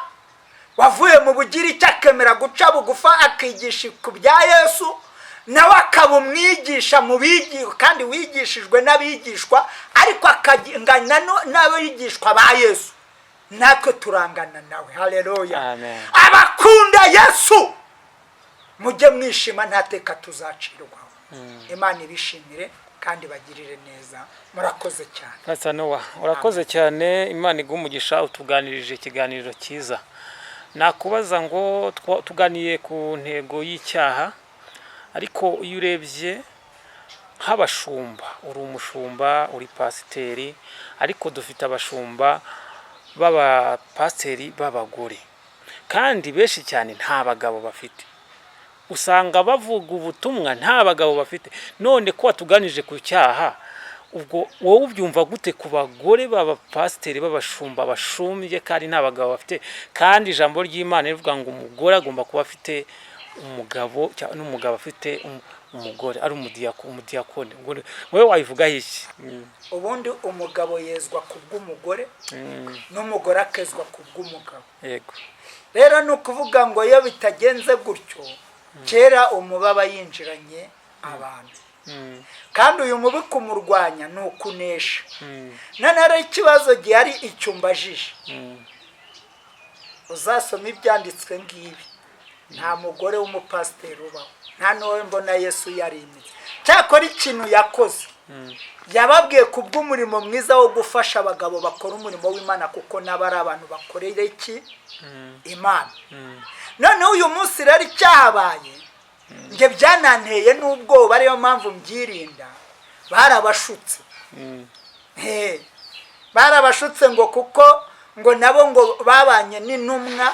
wavuye mu bugiriki akemera guca bugufa akigisha ku bya Yesu, nawe akaba umwigisha mu bigisha, kandi wigishijwe n'abigishwa, ariko akagana n'abigishwa ba Yesu. Natwe turangana nawe. Haleluya. Amen. Abakunda Yesu mujye mwishima, ntateka tuzacirwaho. Imana ibishimire kandi bagirire neza. Murakoze cyane. Pastor Noah, urakoze cyane. Imana igumugisha utuganirije ikiganiro cyiza. Nakubaza ngo tuganiye ku ntego y'icyaha, ariko iyo urebye nk'abashumba, uri umushumba, uri pasiteri, ariko dufite abashumba b'abapasiteri b'abagore, kandi benshi cyane nta bagabo bafite. Usanga bavuga ubutumwa nta bagabo bafite. None ko watuganije ku cyaha, ubwo wowe ubyumva gute ku bagore b'abapasiteri b'abashumba bashumbye kandi nta bagabo bafite, kandi ijambo ry'Imana rivuga ngo umugore agomba kuba afite umugabo cyangwa n'umugabo afite umugore ari umudiyakoni. Wowe wayivugaho iki? Ubundi umugabo yezwa kubw'umugore n'umugore akezwa kubw'umugabo. Yego. Rero ni ukuvuga ngo iyo bitagenze gutyo, kera umubaba yinjiranye abantu, kandi uyu mubi kumurwanya ni ukunesha. None rero ikibazo gihari icyo mbajije, uzasoma ibyanditswe ngibi, nta mugore w'umupasiteri ubaho, nta n'uwo mbona Yesu yarimye. Cyakora ikintu yakoze, yababwiye kubw'umurimo mwiza wo gufasha abagabo bakora umurimo w'Imana, kuko nabo ari abantu bakorera iki? Imana. Noneho uyu munsi rero icyahabaye, nge byananteye n'ubwoba, ariyo mpamvu mbyirinda. Barabashutse. Barabashutse ngo kuko ngo nabo ngo babanye n'intumwa,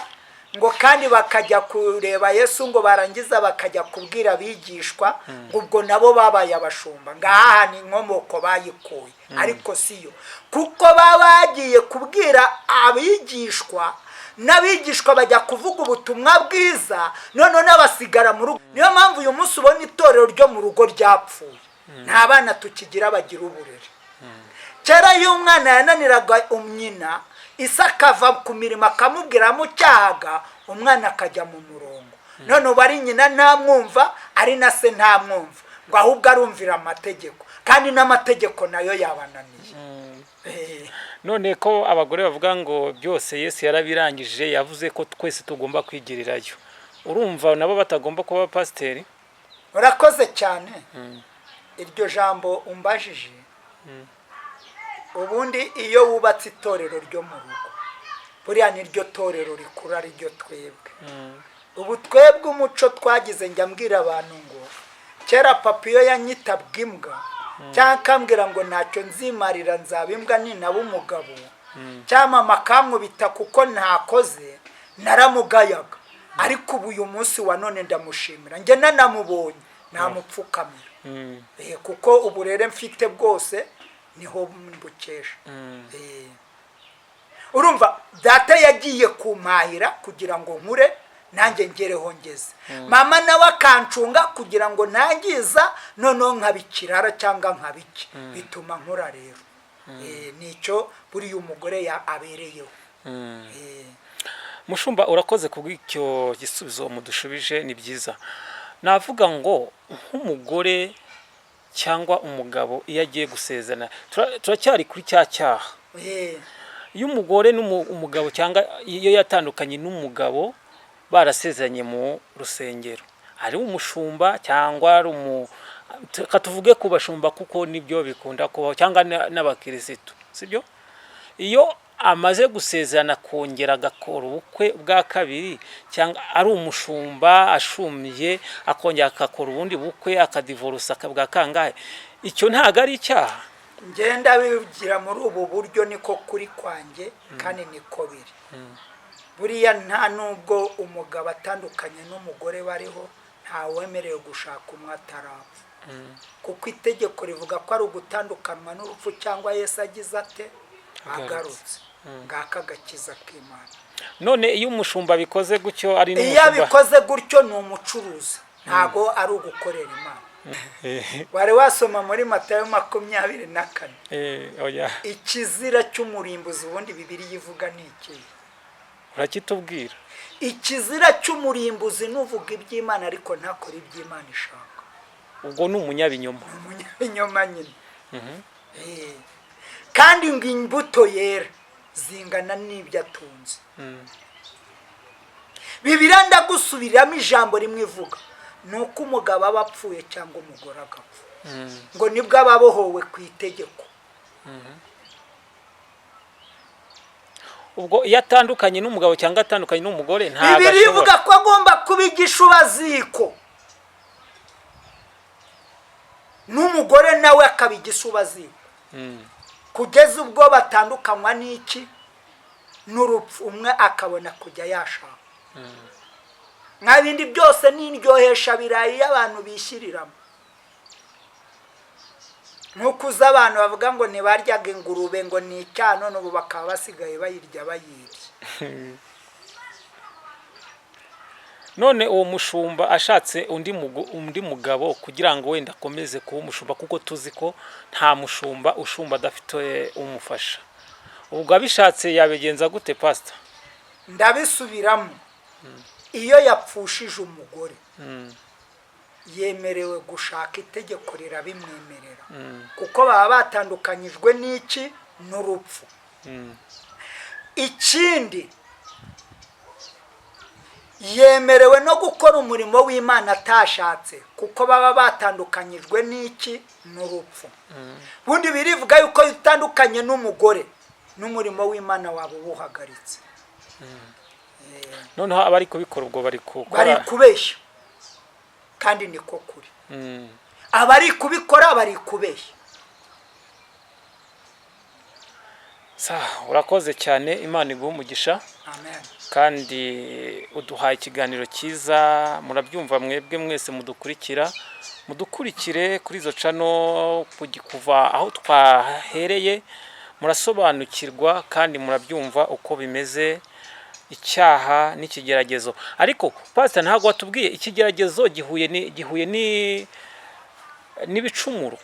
ngo kandi bakajya kureba Yesu, ngo barangiza bakajya kubwira abigishwa, ubwo nabo babaye abashumba. Ngaha ni inkomoko bayikuye, ariko siyo, kuko babagiye kubwira abigishwa, n'abigishwa bajya kuvuga ubutumwa bwiza, none n'abasigara mu rugo. Niyo mpamvu uyu munsi ubona itorero ryo mu rugo ryapfuye, nta bana tukigira bagira uburere. Kera iyo umwana yananiraga nyina, ise akava ku mirimo akamubwira mu cyahaga, umwana akajya mu murongo. None ubu ari nyina ntamwumva, ari na se ntamwumva, ngo ahubwo arumvira amategeko, kandi n'amategeko nayo yabananiye. None ko abagore bavuga ngo byose Yesu yarabirangije, yavuze ko twese tugomba kwigirirayo, urumva nabo batagomba kuba pasiteri? Murakoze cyane. Iryo jambo umbajije, ubundi iyo wubatse itorero ryo mu rugo, buriya niryo torero rikura, ari ryo twebwe. Ubu twebwe umuco twagize, njya mbwira abantu ngo kera papa iyo yanyitabwa imbwa, cyangwa akambwira ngo ntacyo nzimarira nzaba imbwa ninaba umugabo, cyangwa mama akankubita kuko ntakoze, naramugayaga. Ariko ubu uyu munsi wa none ndamushimira, njye nanamubonye namupfukamira, kuko uburere mfite bwose niho mbukesha. Urumva data yagiye kumpahira kugira ngo nkure nanjye ngereho ngeze, mama nawe akancunga kugira ngo ntangiza noneho nkabikirara cyangwa nkabiki, bituma nkura. Rero nicyo buriya umugore abereyeho. Mushumba, urakoze kubw'icyo gisubizo mudushubije, ni byiza. Navuga ngo nk'umugore cyangwa umugabo iyo agiye gusezerana, turacyari kuri cya cyaha. Iyo umugore n'umugabo cyangwa iyo yatandukanye n'umugabo barasezeranye mu rusengero, ari umushumba cyangwa ari katuvuge ku bashumba kuko nibyo bikunda kubaho, cyangwa n'abakirisitu, sibyo? Iyo amaze gusezerana kongera agakora ubukwe bwa kabiri, cyangwa ari umushumba ashumye akongera akakora ubundi bukwe akadivorusa bwa kangahe, icyo ntago ari icyaha? Ngenda bigira muri ubu buryo, niko kuri kwanjye, kandi niko biri. Buriya nta nubwo umugabo atandukanye n'umugore bariho, nta wemerewe gushaka umwe atarapfa, kuko itegeko rivuga ko ari ugutandukanwa n'urupfu, cyangwa Yesu agize ate? Agarutse. Ngaka agakiza k'Imana. None iyo umushumba bikoze gutyo ari n'umushumba, iyo bikoze gutyo ni umucuruzi, ntago ari ugukorera Imana. Wari wasoma muri Matayo 24, ikizira cy'umurimbuzi, ubundi Bibiliya ivuga ni iki? Urakitubwira? Ikizira cy'umurimbuzi nuvuga iby'Imana ariko ntakora iby'Imana ishaka, ubwo ni umunyabinyoma. Umunyabinyoma nyine. Kandi ngo imbuto yera zingana n'ibyo atunze. Bibiliya ndagusubiriramo ijambo rimwe ivuga, nuko umugabo aba apfuye cyangwa umugore agapfa. ngo nibwo ababohowe ku itegeko. ubwo iyo atandukanye n'umugabo cyangwa atandukanye n'umugore ntabwo Bibiliya ivuga ko agomba kuba igishubaziko, n'umugore nawe akaba igishubaziko, kugeza ubwo batandukanywa n'iki? N'urupfu. Umwe akabona kujya yashaka. Nka bindi byose n'indyohesha birayi y'abantu bishyiriramo. Nk'uko uzi abantu bavuga ngo ntibaryaga ingurube ngo ni icyaha, none ubu bakaba basigaye bayirya bayibye. none uwo mushumba ashatse undi mugabo kugira ngo wenda akomeze kuba umushumba, kuko tuzi ko nta mushumba ushumba adafite umufasha, ubwo abishatse yabigenza gute pastor? Ndabisubiramo. Iyo yapfushije umugore yemerewe gushaka, itegeko rirabimwemerera, kuko baba batandukanyijwe n'iki? N'urupfu. Ikindi, yemerewe no gukora umurimo w'Imana atashatse, kuko baba batandukanyijwe n'iki? N'urupfu. Bundi birivuga yuko utandukanye n'umugore, n'umurimo w'Imana waba uwuhagaritse. noneho abari kubikora ubwo bari kubeshya, kandi niko kuri. Abari kubikora bari kubeshya. urakoze cyane, Imana iguhe umugisha. Amen. kandi uduhaye ikiganiro cyiza. Murabyumva mwebwe mwese mudukurikire kuri izo cano, kuva aho twahereye murasobanukirwa kandi murabyumva uko bimeze, icyaha n'ikigeragezo. Ariko pastor ntabwo watubwiye ikigeragezo gihuye n'ibicumuro.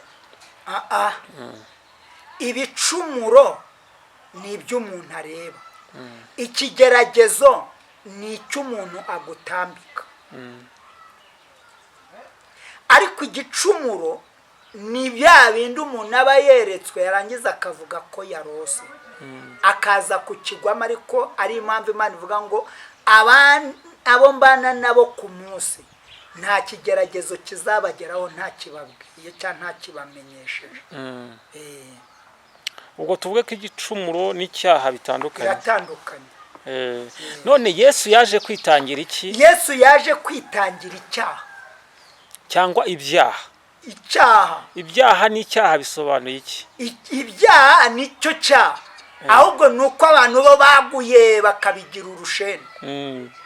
Ibicumuro ni iby'umuntu areba, ikigeragezo ni icy'umuntu agutambika. Ariko igicumuro ni bya bindi umuntu aba yeretswe yarangiza akavuga ko yarose, akaza kukigwamo, ariko ari impamvu Imana ivuga ngo abo mbana nabo ku munsi nta kigeragezo kizabageraho nta kibabwiye cyangwa nta kibamenyesheje. ubwo tuvuge ko igicumuro n'icyaha bitandukanye. Biratandukanye. none Yesu yaje kwitangira iki? Yesu yaje kwitangira icyaha cyangwa ibyaha. Ibyaha n'icyaha bisobanuye iki? Ibyaha nicyo cyaha, ahubwo nuko abantu bo baguye bakabigira urusheni.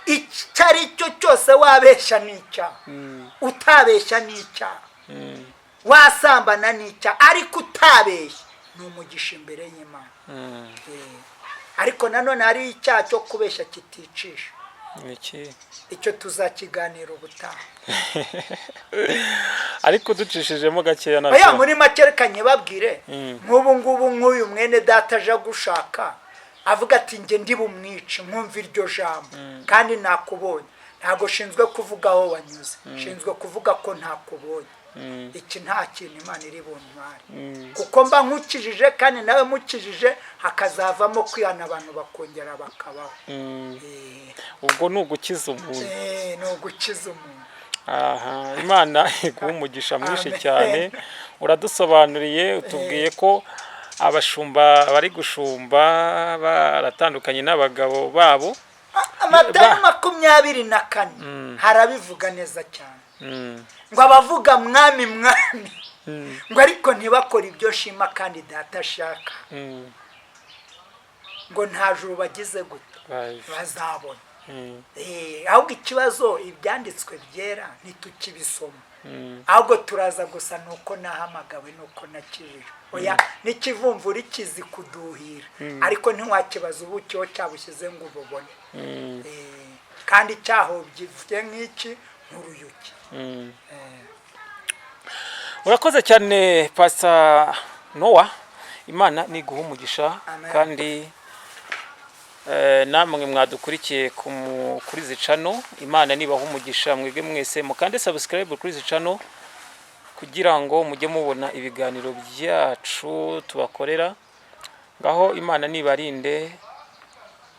Icyo ari cyo cyose wabeshya n'icyaha, utabeshya n'icyaha, wasambana n'icyaha, ariko utabeshya ni umugisha imbere y'Imana. Ariko nanone hari icyaha cyo kubeshya kiticisha. Icyo tuzakiganira ubutaha. Ariko ducishijemo gakeya na oya muri makerekanye babwire. Nk'ubu ngubu nk'uyu mwene data aje gushaka avuga ati nge ndi bumwice, nkumva iryo jambo kandi nakubonye, ntago shinzwe kuvuga aho wanyuze, shinzwe kuvuga ko ntakubonye. Iki nta kintu Imana iri buntware, kuko mba nkukijije kandi nawe mukijije, hakazavamo kwihana abantu bakongera bakabaho. ubwo ni ugukiza umuntu. Ni ugukiza umuntu. Imana iguha umugisha mwinshi cyane. Uradusobanuriye, utubwiye ko abashumba bari gushumba baratandukanye n'abagabo babo. Matayo 24 harabivuga neza cyane, ngo abavuga mwami mwami, ngo ariko ntibakora ibyo shima kandi data ashaka, ngo nta juru bagize gute bazabona. Ahubwo ikibazo ibyanditswe byera ntitukibisoma, ahubwo turaza gusa nuko nahamagawe nuko nakijije. Oya n'ikivumvura kizi kuduhira, ariko ntiwakibaza ubu cyo cyabushyize ngo ububone. Kandi cyaho byivuye nk'iki nk'uruyuki. Urakoze cyane Pastor Noah, Imana niguha umugisha. Kandi namwe mwadukurikiye kuri izi cano, Imana nibaha umugisha mwebwe mwese, mukande subscribe kuri izi cano kugira ngo mujye mubona ibiganiro byacu tubakorera. Ngaho Imana nibarinde.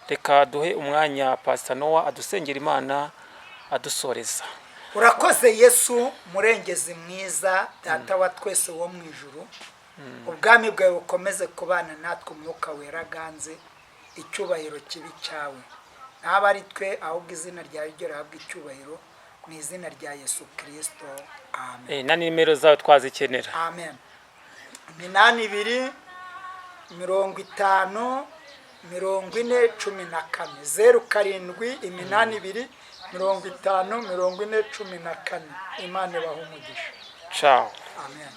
Reka duhe umwanya Pastor Noah adusengera Imana adusoreza. urakoze Yesu murengezi mwiza data wa twese wo mu ijuru ubwami bwawe bukomeze kubana natwe umwuka wera ganze icyubahiro kibi cyawe naba ari twe ahubwo izina ryawe ryo rihabwa icyubahiro mu izina rya Yesu Kristo amen. Na nimero zawe twazikenera. Amen. 82 50 40 14 07 82 50 40 14. Imana ibahe umugisha. Ciao. Amen.